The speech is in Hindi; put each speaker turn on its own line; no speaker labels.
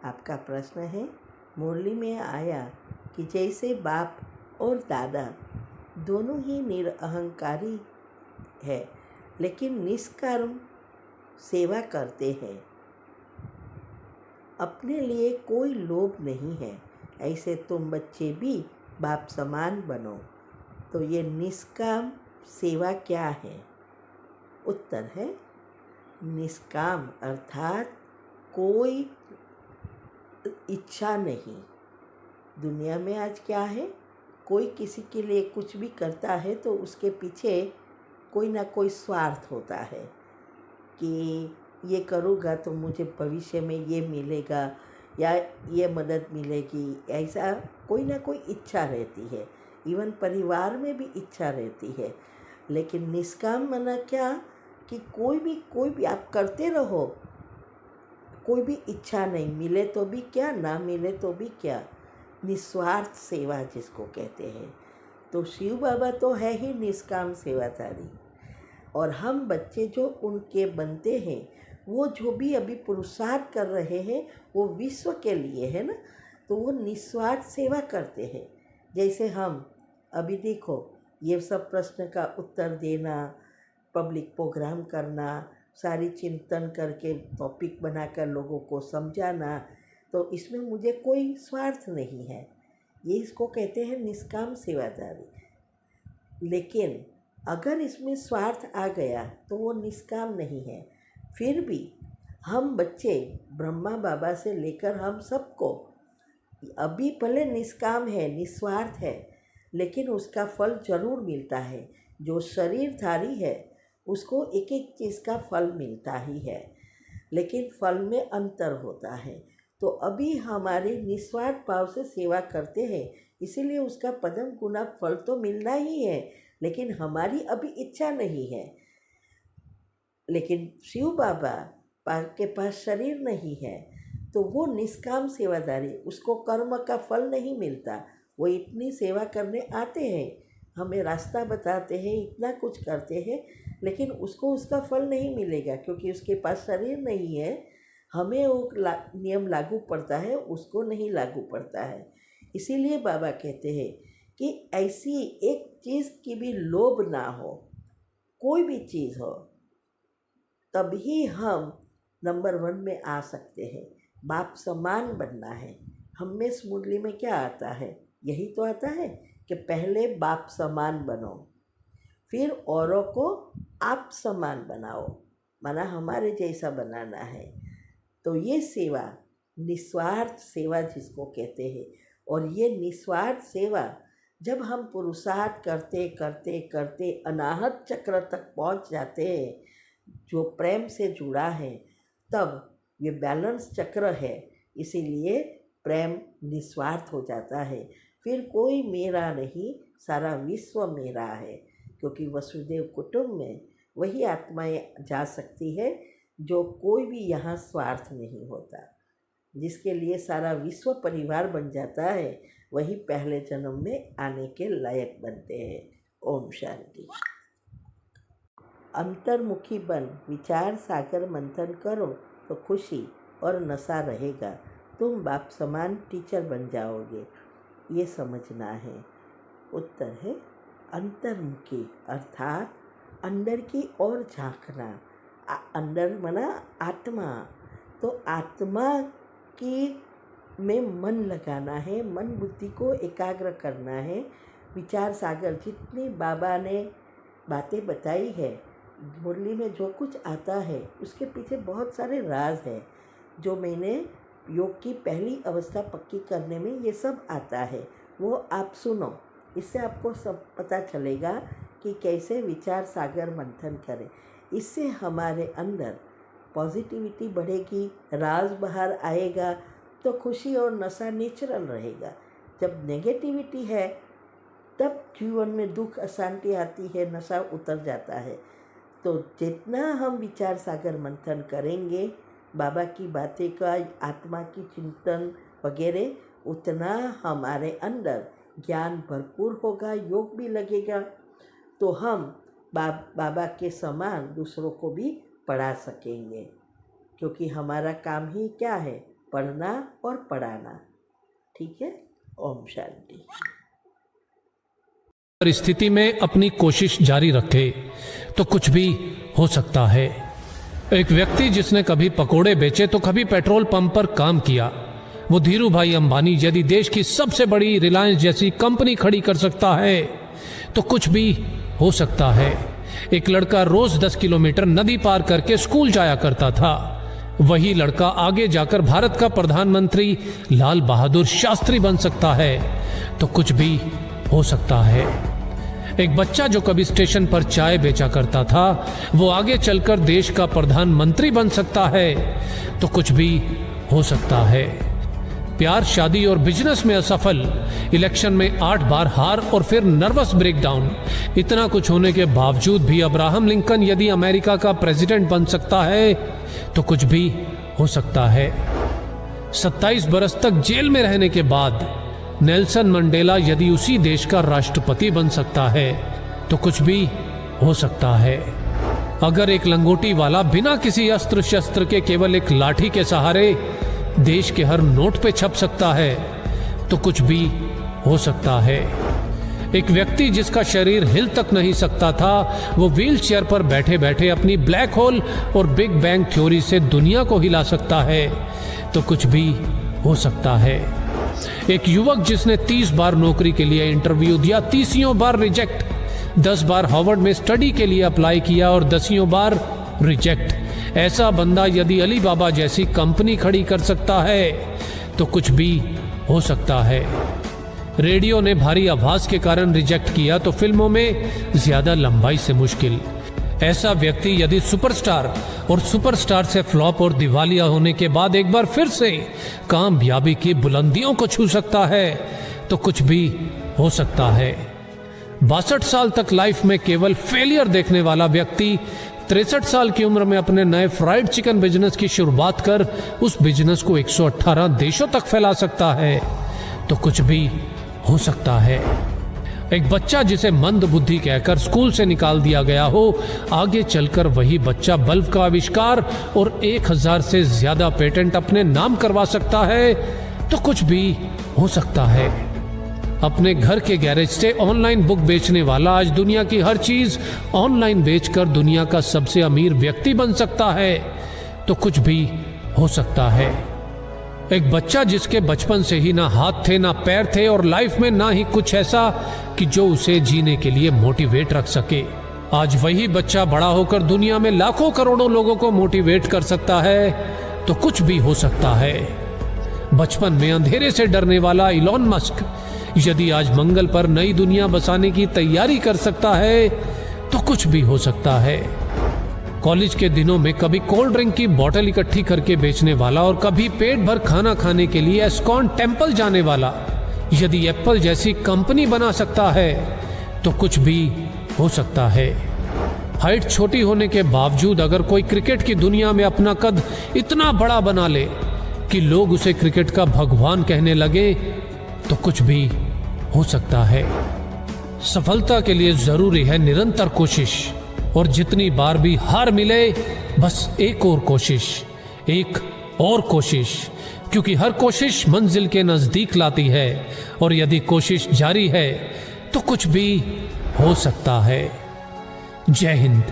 आपका प्रश्न है, मुरली में आया कि जैसे बाप और दादा दोनों ही निरअहंकारी है लेकिन निष्काम सेवा करते हैं, अपने लिए कोई लोभ नहीं है, ऐसे तुम बच्चे भी बाप समान बनो। तो ये निष्काम सेवा क्या है? उत्तर है, निष्काम अर्थात कोई इच्छा नहीं। दुनिया में आज क्या है, कोई किसी के लिए कुछ भी करता है तो उसके पीछे कोई ना कोई स्वार्थ होता है कि ये करूँगा तो मुझे भविष्य में ये मिलेगा या ये मदद मिलेगी, ऐसा कोई ना कोई इच्छा रहती है। इवन परिवार में भी इच्छा रहती है। लेकिन निष्काम माना क्या कि कोई भी आप करते रहो, कोई भी इच्छा नहीं, मिले तो भी क्या, ना मिले तो भी क्या, निस्वार्थ सेवा जिसको कहते हैं। तो शिव बाबा तो है ही निष्काम सेवाधारी, और हम बच्चे जो उनके बनते हैं वो जो भी अभी पुरुषार्थ कर रहे हैं वो विश्व के लिए है ना, तो वो निस्वार्थ सेवा करते हैं। जैसे हम अभी देखो, ये सब प्रश्न का उत्तर देना, पब्लिक प्रोग्राम करना, सारी चिंतन करके टॉपिक बनाकर लोगों को समझाना, तो इसमें मुझे कोई स्वार्थ नहीं है, ये इसको कहते हैं निष्काम सेवादारी। लेकिन अगर इसमें स्वार्थ आ गया तो वो निष्काम नहीं है। फिर भी हम बच्चे ब्रह्मा बाबा से लेकर हम सबको अभी भले निष्काम है, निस्वार्थ है, लेकिन उसका फल जरूर मिलता है। जो शरीरधारी है उसको एक एक चीज़ का फल मिलता ही है, लेकिन फल में अंतर होता है। तो अभी हमारे निस्वार्थ भाव से सेवा करते हैं, इसीलिए उसका पदम गुना फल तो मिलना ही है, लेकिन हमारी अभी इच्छा नहीं है। लेकिन शिव बाबा के पास शरीर नहीं है, तो वो निष्काम सेवादारी, उसको कर्म का फल नहीं मिलता। वो इतनी सेवा करने आते हैं, हमें रास्ता बताते हैं, इतना कुछ करते हैं, लेकिन उसको उसका फल नहीं मिलेगा क्योंकि उसके पास शरीर नहीं है। हमें वो नियम लागू पड़ता है, उसको नहीं लागू पड़ता है। इसीलिए बाबा कहते हैं कि ऐसी एक चीज़ की भी लोभ ना हो, कोई भी चीज़ हो, तभी हम नंबर 1 में आ सकते हैं। बाप समान बनना है। हम में इस मुरली में क्या आता है, यही तो आता है कि पहले बाप समान बनो, फिर औरों को आप समान बनाओ, माना हमारे जैसा बनाना है। तो ये सेवा निस्वार्थ सेवा जिसको कहते हैं, और ये निस्वार्थ सेवा जब हम पुरुषार्थ करते करते करते अनाहत चक्र तक पहुंच जाते हैं, जो प्रेम से जुड़ा है, तब ये बैलेंस चक्र है। इसीलिए प्रेम निस्वार्थ हो जाता है। फिर कोई मेरा नहीं, सारा विश्व मेरा है, क्योंकि वसुदेव कुटुंब में वही आत्माएं जा सकती है जो कोई भी यहाँ स्वार्थ नहीं होता, जिसके लिए सारा विश्व परिवार बन जाता है, वही पहले जन्म में आने के लायक बनते हैं। ओम शांति। अंतर्मुखी बन विचार सागर मंथन करो तो खुशी और नशा रहेगा, तुम बाप समान टीचर बन जाओगे, ये समझना है। उत्तर है, अंतर्मुखी अर्थात अंदर की ओर झांकना। अंदर माना आत्मा, तो आत्मा की में मन लगाना है, मन बुद्धि को एकाग्र करना है। विचार सागर जितनी बाबा ने बातें बताई है, मुरली में जो कुछ आता है उसके पीछे बहुत सारे राज है, जो मैंने योग की पहली अवस्था पक्की करने में ये सब आता है, वो आप सुनो। इससे आपको सब पता चलेगा कि कैसे विचार सागर मंथन करें। इससे हमारे अंदर पॉजिटिविटी बढ़ेगी, राज बाहर आएगा, तो खुशी और नशा नेचुरल रहेगा। जब नेगेटिविटी है तब जीवन में दुख अशांति आती है, नशा उतर जाता है। तो जितना हम विचार सागर मंथन करेंगे, बाबा की बातें का, आत्मा की चिंतन वगैरह, उतना हमारे अंदर ज्ञान भरपूर होगा, योग भी लगेगा, तो हम बाबा के समान दूसरों को भी पढ़ा सकेंगे। क्योंकि हमारा काम ही क्या है, पढ़ना और पढ़ाना। ठीक है। ओम शांति।
परिस्थिति में अपनी कोशिश जारी रखे तो कुछ भी हो सकता है। एक व्यक्ति जिसने कभी पकोड़े बेचे तो कभी पेट्रोल पंप पर काम किया, वो धीरू भाई अंबानी यदि देश की सबसे बड़ी रिलायंस जैसी कंपनी खड़ी कर सकता है तो कुछ भी हो सकता है। एक लड़का रोज 10 किलोमीटर नदी पार करके स्कूल जाया करता था। वही लड़का आगे जाकर भारत का प्रधानमंत्री लाल बहादुर शास्त्री बन सकता है तो कुछ भी हो सकता है। एक बच्चा जो कभी स्टेशन पर चाय बेचा करता था वो आगे चलकर देश का प्रधानमंत्री बन सकता है तो कुछ भी हो सकता है। प्यार, शादी और बिजनेस में असफल, इलेक्शन में 8 बार हार और फिर नर्वस ब्रेकडाउन, इतना कुछ होने के बावजूद भी अब्राहम लिंकन यदि अमेरिका का प्रेसिडेंट बन सकता है तो कुछ भी हो सकता है। 27 बरस तक जेल में रहने के बाद नेल्सन मंडेला यदि उसी देश का राष्ट्रपति बन सकता है तो कुछ भी हो सकता है। अगर एक लंगोटी वाला बिना किसी अस्त्र शस्त्र के केवल एक लाठी के सहारे देश के हर नोट पे छप सकता है तो कुछ भी हो सकता है। एक व्यक्ति जिसका शरीर हिल तक नहीं सकता था वो व्हील चेयर पर बैठे बैठे अपनी ब्लैक होल और बिग बैंग थ्योरी से दुनिया को हिला सकता है तो कुछ भी हो सकता है। एक युवक जिसने 30 बार नौकरी के लिए इंटरव्यू दिया, 30 बार रिजेक्ट, 10 बार हार्वर्ड में स्टडी के लिए अप्लाई किया और 10 बार रिजेक्ट, ऐसा बंदा यदि अली बाबा जैसी कंपनी खड़ी कर सकता है तो कुछ भी हो सकता है। रेडियो ने भारी आवाज के कारण रिजेक्ट किया तो फिल्मों में ज्यादा लंबाई से मुश्किल। ऐसा व्यक्ति यदि सुपरस्टार और सुपरस्टार से फ्लॉप और दिवालिया होने के बाद एक बार फिर से कामयाबी की बुलंदियों को छू सकता है तो कुछ भी हो सकता है। 62 साल तक लाइफ में केवल फेलियर देखने वाला व्यक्ति 63 साल की उम्र में अपने नए फ्राइड चिकन बिजनेस की शुरुआत कर उस बिजनेस को 118 देशों तक फैला सकता है तो कुछ भी हो सकता है। एक बच्चा जिसे मंद बुद्धि कहकर स्कूल से निकाल दिया गया हो, आगे चलकर वही बच्चा बल्ब का आविष्कार और 1000 से ज्यादा पेटेंट अपने नाम करवा सकता है तो कुछ भी हो सकता है। अपने घर के गैरेज से ऑनलाइन बुक बेचने वाला आज दुनिया की हर चीज ऑनलाइन बेचकर दुनिया का सबसे अमीर व्यक्ति बन सकता है तो कुछ भी हो सकता है। एक बच्चा जिसके बचपन से ही ना हाथ थे ना पैर थे और लाइफ में ना ही कुछ ऐसा कि जो उसे जीने के लिए मोटिवेट रख सके, आज वही बच्चा बड़ा होकर दुनिया में लाखों करोड़ों लोगों को मोटिवेट कर सकता है तो कुछ भी हो सकता है। बचपन में अंधेरे से डरने वाला इलॉन मस्क यदि आज मंगल पर नई दुनिया बसाने की तैयारी कर सकता है तो कुछ भी हो सकता है। कॉलेज के दिनों में कभी कोल्ड ड्रिंक की बोतल इकट्ठी करके बेचने वाला और कभी पेट भर खाना खाने के लिए एस्कॉन टेम्पल जाने वाला यदि एप्पल जैसी कंपनी बना सकता है तो कुछ भी हो सकता है। हाइट छोटी होने के बावजूद अगर कोई क्रिकेट की दुनिया में अपना कद इतना बड़ा बना ले कि लोग उसे क्रिकेट का भगवान कहने लगे तो कुछ भी हो सकता है। सफलता के लिए जरूरी है निरंतर कोशिश और जितनी बार भी हार मिले बस एक और कोशिश, एक और कोशिश, क्योंकि हर कोशिश मंजिल के नजदीक लाती है और यदि कोशिश जारी है तो कुछ भी हो सकता है। जय हिंद।